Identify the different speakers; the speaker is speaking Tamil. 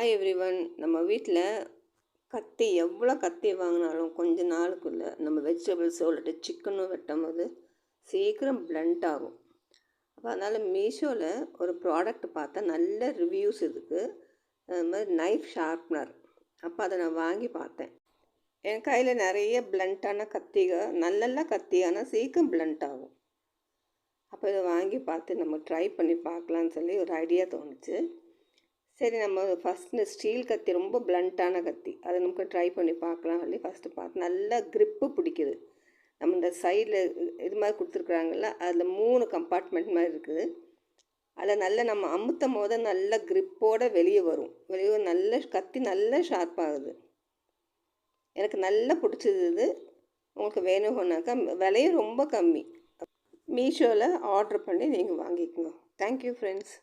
Speaker 1: Hi everyone. நம்ம வீட்டில் கத்தி எவ்வளோ கத்தி வாங்கினாலும் கொஞ்ச நாளுக்குள்ளே நம்ம வெஜிடபிள்ஸோ இல்லாட்டி சிக்கனோ வெட்டும் போது சீக்கிரம் பிளண்ட் ஆகும். அப்போ அதனால் மீஷோவில் ஒரு ப்ராடக்ட் பார்த்தா நல்ல ரிவ்யூஸ் இதுக்கு. அது மாதிரி நைஃப் ஷார்ப்னர். அப்போ அதை நான் வாங்கி பார்த்தேன். என் கையில் நிறைய பிளண்ட்டான கத்திகள் நல்ல கத்தி, ஆனால் சீக்கிரம் பிளண்ட் ஆகும். அப்போ இதை வாங்கி பார்த்து நம்ம ட்ரை பண்ணி பார்க்கலான்னு சொல்லி ஒரு ஐடியா தோணுச்சு. சரி, நம்ம ஃபஸ்ட்டு ஸ்டீல் கத்தி ரொம்ப பிளண்ட்டான கத்தி, அதை நமக்கு ட்ரை பண்ணி பார்க்கலாம் சொல்லி ஃபஸ்ட்டு பார்த்து நல்லா க்ரிப்பு பிடிக்குது. நம்ம இந்த சைடில் இது மாதிரி கொடுத்துருக்குறாங்கல்ல, அதில் 3 கம்பார்ட்மெண்ட் மாதிரி இருக்குது. அதில் நல்லா நம்ம அமுத்தும் போது நல்ல க்ரிப்போடு வெளியே வரும். நல்ல கத்தி நல்ல ஷார்ப்பாகுது. எனக்கு நல்லா பிடிச்சது இது. உங்களுக்கு வேணும்னாக்கா விலையும் ரொம்ப கம்மி. மீஷோவில் ஆர்டர் பண்ணி நீங்கள் வாங்கிக்கோங்க. Thank you friends.